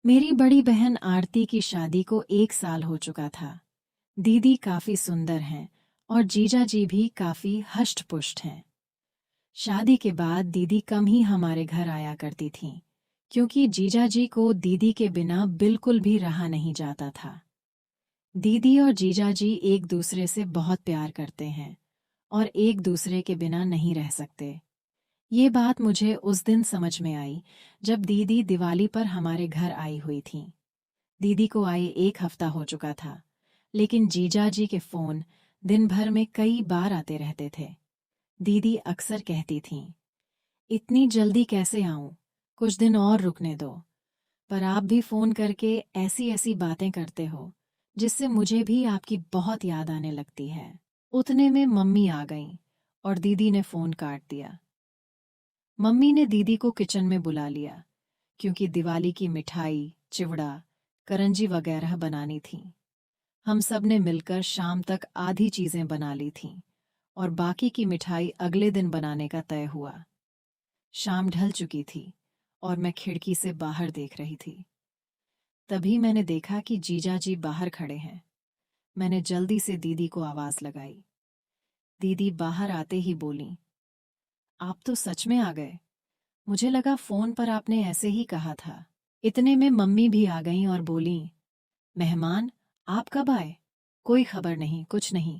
मेरी बड़ी बहन आरती की शादी को 1 साल हो चुका था। दीदी काफी सुंदर हैं और जीजा जी भी काफी हष्ट-पुष्ट हैं। शादी के बाद दीदी कम ही हमारे घर आया करती थीं, क्योंकि जीजा जी को दीदी के बिना बिल्कुल भी रहा नहीं जाता था। दीदी और जीजा जी एक दूसरे से बहुत प्यार करते हैं और एक दूसरे के बिना नहीं रह सकते। ये बात मुझे उस दिन समझ में आई जब दीदी दिवाली पर हमारे घर आई हुई थीं। दीदी को आए 1 हफ्ता हो चुका था, लेकिन जीजा जी के फोन दिन भर में कई बार आते रहते थे। दीदी अक्सर कहती थीं, इतनी जल्दी कैसे आऊं? कुछ दिन और रुकने दो। पर आप भी फोन करके ऐसी ऐसी बातें करते हो, जिससे मुझे भी आपकी बहुत याद आने लगती है। उतने में मम्मी आ गईं और दीदी ने फोन काट दिया। मम्मी ने दीदी को किचन में बुला लिया, क्योंकि दिवाली की मिठाई, चिवड़ा, करंजी वगैरह बनानी थी। हम सब ने मिलकर शाम तक आधी चीजें बना ली थीं और बाकी की मिठाई अगले दिन बनाने का तय हुआ। शाम ढल चुकी थी और मैं खिड़की से बाहर देख रही थी। तभी मैंने देखा कि जीजा जी बाहर खड़े हैं। मैंने जल्दी से दीदी को आवाज लगाई। दीदी बाहर आते ही बोलीं, आप तो सच में आ गए। मुझे लगा फोन पर आपने ऐसे ही कहा था। इतने में मम्मी भी आ गईं और बोलीं, मेहमान, आप कब आए? कोई खबर नहीं, कुछ नहीं।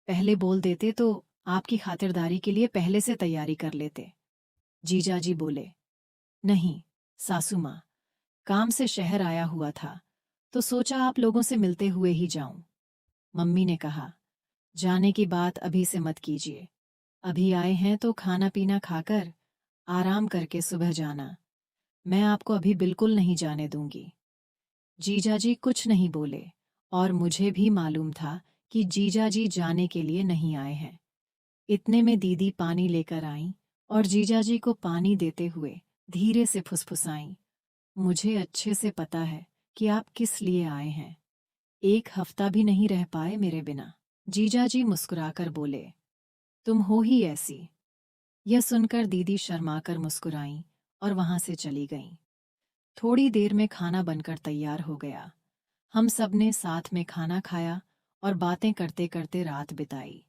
पहले बोल देते तो आपकी खातिरदारी के लिए पहले से तैयारी कर लेते। जीजाजी बोले, नहीं, सासू माँ, काम से शहर आया हुआ था, तो सोचा आप लोगों से मिलते हुए ही जाऊं। मम्मी ने कहा, जाने की बात अभी से मत कीजिए। अभी आए हैं तो खाना पीना खाकर आराम करके सुबह जाना। मैं आपको अभी बिल्कुल नहीं जाने दूंगी। जीजाजी कुछ नहीं बोले और मुझे भी मालूम था कि जीजाजी जाने के लिए नहीं आए हैं। इतने में दीदी पानी लेकर आईं और जीजाजी को पानी देते हुए धीरे से फुसफुसाईं, मुझे अच्छे से पता है कि आप किस लिए आए हैं। 1 हफ्ता भी नहीं रह पाए मेरे बिना। जीजाजी मुस्कुराकर बोले, तुम हो ही ऐसी। यह सुनकर दीदी शर्माकर मुस्कुराईं और वहां से चली गईं। थोड़ी देर में खाना बनकर तैयार हो गया। हम सब ने साथ में खाना खाया और बातें करते करते रात बिताई।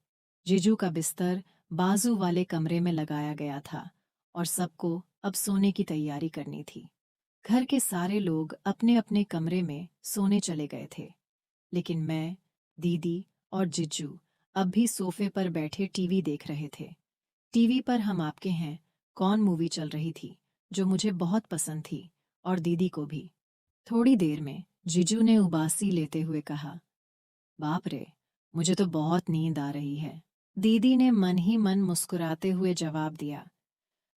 जीजू का बिस्तर बाजू वाले कमरे में लगाया गया था और सबको अब सोने की तैयारी करनी थी। घर के सारे लोग अपने अपने कमरे में सोने चले गए थे, लेकिन मैं, दीदी और जीजू अब भी सोफे पर बैठे टीवी देख रहे थे। टीवी पर हम आपके हैं कौन मूवी चल रही थी, जो मुझे बहुत पसंद थी और दीदी को भी। थोड़ी देर में जीजू ने उबासी लेते हुए कहा, बाप रे, मुझे तो बहुत नींद आ रही है। दीदी ने मन ही मन मुस्कुराते हुए जवाब दिया,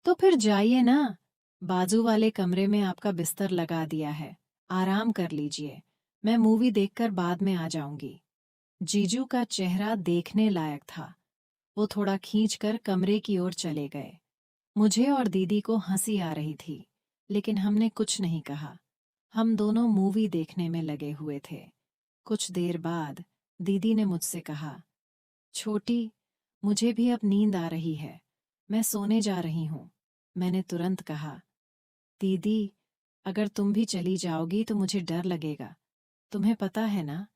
तो फिर जाइए ना, बाजू वाले कमरे में आपका बिस्तर लगा दिया है, आराम कर लीजिए। मैं मूवी देखकर बाद में आ जाऊंगी। जीजू का चेहरा देखने लायक था। वो थोड़ा खींचकर कमरे की ओर चले गए। मुझे और दीदी को हंसी आ रही थी, लेकिन हमने कुछ नहीं कहा। हम दोनों मूवी देखने में लगे हुए थे। कुछ देर बाद दीदी ने मुझसे कहा, छोटी, मुझे भी अब नींद आ रही है, मैं सोने जा रही हूँ। मैंने तुरंत कहा, दीदी, अगर तुम भी चली जाओगी तो मुझे डर लगेगा। तुम्हें पता है ना,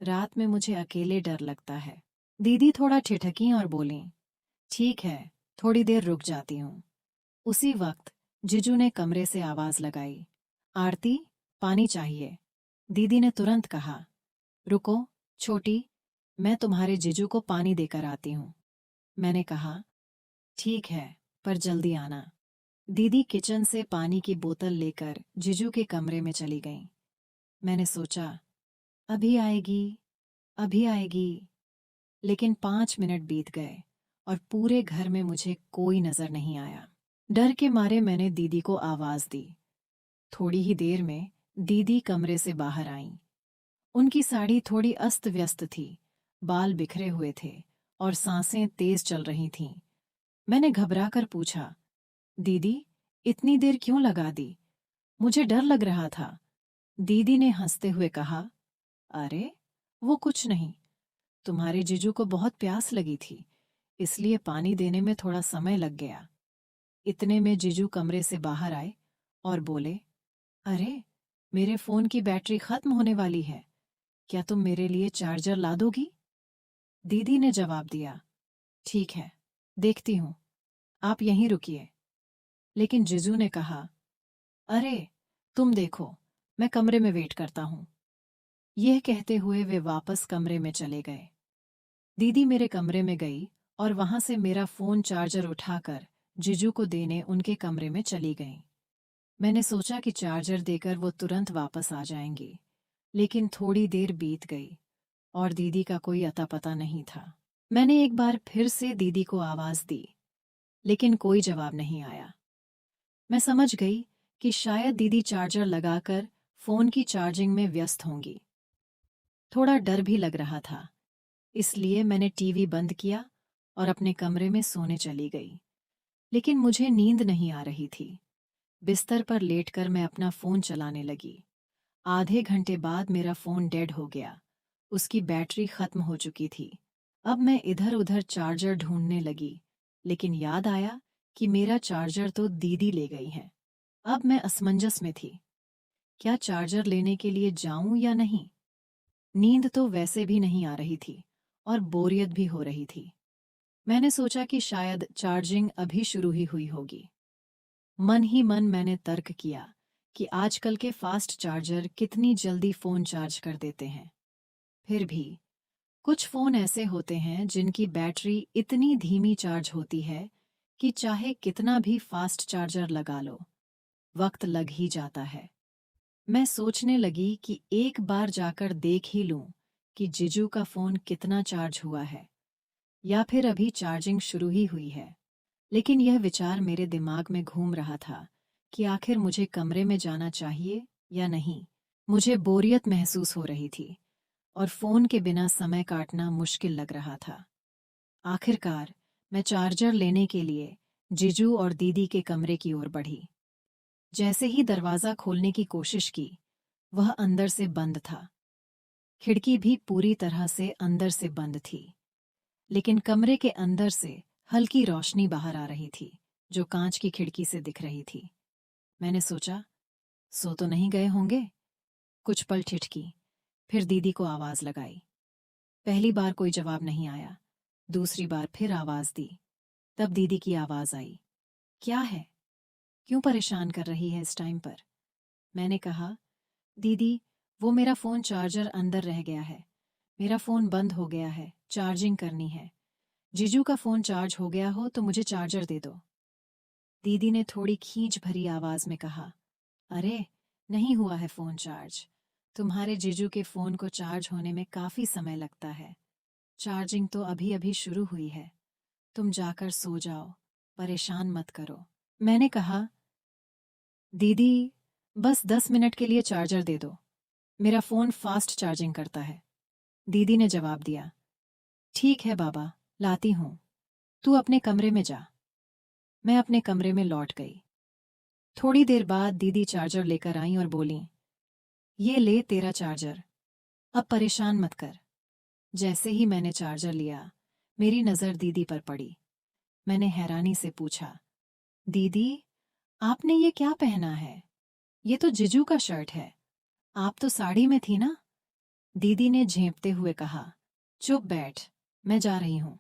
रात में मुझे अकेले डर लगता है। दीदी थोड़ा ठिठकी और बोली, ठीक है, थोड़ी देर रुक जाती हूँ। उसी वक्त जीजू ने कमरे से आवाज लगाई, आरती, पानी चाहिए। दीदी ने तुरंत कहा, रुको, छोटी, मैं तुम्हारे जीजू को पानी देकर आती हूँ। मैंने कहा, ठीक है, पर जल्दी आना। दीदी किचन से पानी की बोतल लेकर जीजू के कमरे में चली गईं। मैंने सोचा, अभी आएगी, अभी आएगी। लेकिन 5 मिनट बीत गए और पूरे घर में मुझे कोई नजर नहीं आया। डर के मारे मैंने दीदी को आवाज दी। थोड़ी ही देर में दीदी कमरे से बाहर आईं। उनकी साड़ी थोड़ी अस्त व्यस्त थी, बाल बिखरे हुए थे और सांसें तेज चल रही थीं। मैंने घबराकर पूछा, दीदी, इतनी देर क्यों लगा दी? मुझे डर लग रहा था। दीदी ने हंसते हुए कहा, अरे, वो कुछ नहीं। तुम्हारे जीजू को बहुत प्यास लगी थी, इसलिए पानी देने में थोड़ा समय लग गया। इतने में जीजू कमरे से बाहर आए और बोले, अरे, मेरे फ़ोन की बैटरी ख़त्म होने वाली है, क्या तुम मेरे लिए चार्जर ला दोगी? दीदी ने जवाब दिया, ठीक है, देखती हूँ, आप यहीं रुकिए। लेकिन जिजू ने कहा, अरे, तुम देखो, मैं कमरे में वेट करता हूँ। यह कहते हुए वे वापस कमरे में चले गए। दीदी मेरे कमरे में गई और वहां से मेरा फ़ोन चार्जर उठाकर जिजू को देने उनके कमरे में चली गईं। मैंने सोचा कि चार्जर देकर वो तुरंत वापस आ जाएंगी, लेकिन थोड़ी देर बीत गई और दीदी का कोई अता पता नहीं था। मैंने एक बार फिर से दीदी को आवाज़ दी, लेकिन कोई जवाब नहीं आया। मैं समझ गई कि शायद दीदी चार्जर लगाकर फ़ोन की चार्जिंग में व्यस्त होंगी। थोड़ा डर भी लग रहा था, इसलिए मैंने टीवी बंद किया और अपने कमरे में सोने चली गई। लेकिन मुझे नींद नहीं आ रही थी। बिस्तर पर लेटकर मैं अपना फ़ोन चलाने लगी। आधे घंटे बाद मेरा फ़ोन डेड हो गया। उसकी बैटरी ख़त्म हो चुकी थी। अब मैं इधर-उधर चार्जर ढूंढने लगी, लेकिन याद आया कि मेरा चार्जर तो दीदी ले गई है। अब मैं असमंजस में थी। क्या चार्जर लेने के लिए जाऊं या नहीं? नींद तो वैसे भी नहीं आ रही थी और बोरियत भी हो रही थी। मैंने सोचा कि शायद चार्जिंग अभी शुरू ही हुई होगी। मन ही मन मैंने तर्क किया कि आजकल के फास्ट चार्जर कितनी जल्दी फ़ोन चार्ज कर देते हैं। फिर भी कुछ फ़ोन ऐसे होते हैं जिनकी बैटरी इतनी धीमी चार्ज होती है कि चाहे कितना भी फास्ट चार्जर लगा लो, वक्त लग ही जाता है। मैं सोचने लगी कि एक बार जाकर देख ही लूं कि जीजू का फ़ोन कितना चार्ज हुआ है, या फिर अभी चार्जिंग शुरू ही हुई है। लेकिन यह विचार मेरे दिमाग में घूम रहा था कि आखिर मुझे कमरे में जाना चाहिए या नहीं। मुझे बोरियत महसूस हो रही थी और फ़ोन के बिना समय काटना मुश्किल लग रहा था। आखिरकार मैं चार्जर लेने के लिए जीजू और दीदी के कमरे की ओर बढ़ी। जैसे ही दरवाज़ा खोलने की कोशिश की, वह अंदर से बंद था। खिड़की भी पूरी तरह से अंदर से बंद थी, लेकिन कमरे के अंदर से हल्की रोशनी बाहर आ रही थी, जो कांच की खिड़की से दिख रही थी। मैंने सोचा, सो तो नहीं गए होंगे? कुछ पल ठिठकी, फिर दीदी को आवाज़ लगाई। पहली बार कोई जवाब नहीं आया। दूसरी बार फिर आवाज़ दी। तब दीदी की आवाज़ आई, क्या है? क्यों परेशान कर रही है इस टाइम पर? मैंने कहा, दीदी, वो मेरा फ़ोन चार्जर अंदर रह गया है। मेरा फ़ोन बंद हो गया है, चार्जिंग करनी है। जीजू का फ़ोन चार्ज हो गया हो तो मुझे चार्जर दे दो। दीदी ने थोड़ी खींच भरी आवाज़ में कहा, अरे, नहीं हुआ है फ़ोन चार्ज। तुम्हारे जीजू के फ़ोन को चार्ज होने में काफ़ी समय लगता है। चार्जिंग तो अभी-अभी शुरू हुई है। तुम जाकर सो जाओ, परेशान मत करो। मैंने कहा, दीदी, बस 10 मिनट के लिए चार्जर दे दो। मेरा फ़ोन फास्ट चार्जिंग करता है। दीदी ने जवाब दिया, ठीक है बाबा, लाती हूँ। तू अपने कमरे में जा। मैं अपने कमरे में लौट गई। थोड़ी देर बाद दीदी चार्जर लेकर आईं और बोलीं, ये ले तेरा चार्जर। अब परेशान मत कर। जैसे ही मैंने चार्जर लिया, मेरी नज़र दीदी पर पड़ी। मैंने हैरानी से पूछा, दीदी, आपने ये क्या पहना है? ये तो जिजू का शर्ट है। आप तो साड़ी में थी ना? दीदी ने झेंपते हुए कहा, चुप बैठ, मैं जा रही हूँ।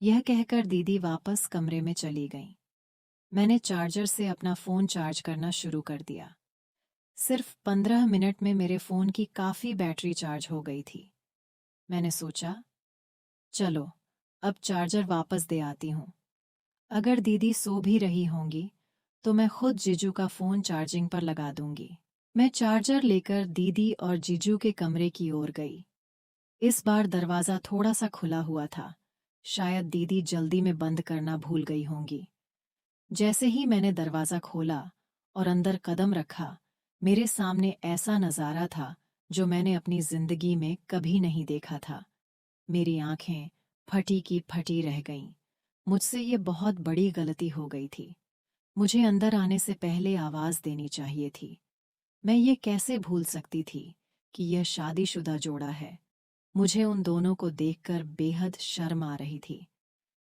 यह कहकर दीदी वापस कमरे में चली गईं। मैंने चार्जर से अपना फ़ोन चार्ज करना शुरू कर दिया। सिर्फ 15 मिनट में मेरे फ़ोन की काफ़ी बैटरी चार्ज हो गई थी। मैंने सोचा, चलो, अब चार्जर वापस दे आती हूँ। अगर दीदी सो भी रही होंगी, तो मैं खुद जीजू का फ़ोन चार्जिंग पर लगा दूंगी। मैं चार्जर लेकर दीदी और जीजू के कमरे की ओर गई। इस बार दरवाज़ा थोड़ा सा खुला हुआ था। शायद दीदी जल्दी में बंद करना भूल गई होंगी। जैसे ही मैंने दरवाज़ा खोला और अंदर कदम रखा, मेरे सामने ऐसा नज़ारा था जो मैंने अपनी ज़िंदगी में कभी नहीं देखा था। मेरी आंखें फटी की फटी रह गईं। मुझसे ये बहुत बड़ी गलती हो गई थी। मुझे अंदर आने से पहले आवाज़ देनी चाहिए थी। मैं ये कैसे भूल सकती थी कि यह शादीशुदा जोड़ा है। मुझे उन दोनों को देखकर बेहद शर्म आ रही थी।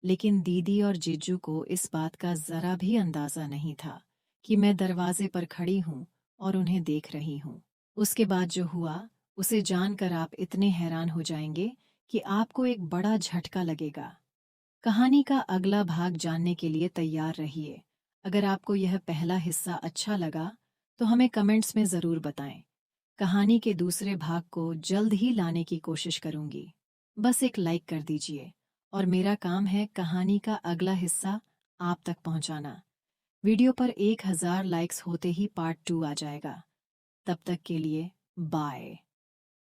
लेकिन दीदी और जीजू को इस बात का ज़रा भी अंदाज़ा नहीं था कि मैं दरवाजे पर खड़ी हूँ और उन्हें देख रही हूँ। उसके बाद जो हुआ उसे जानकर आप इतने हैरान हो जाएंगे कि आपको एक बड़ा झटका लगेगा। कहानी का अगला भाग जानने के लिए तैयार रहिए। अगर आपको यह पहला हिस्सा अच्छा लगा तो हमें कमेंट्स में ज़रूर बताएं। कहानी के दूसरे भाग को जल्द ही लाने की कोशिश करूंगी। बस एक लाइक कर दीजिए और मेरा काम है कहानी का अगला हिस्सा आप तक पहुंचाना। वीडियो पर 1000 लाइक्स होते ही पार्ट 2 आ जाएगा। तब तक के लिए बाय।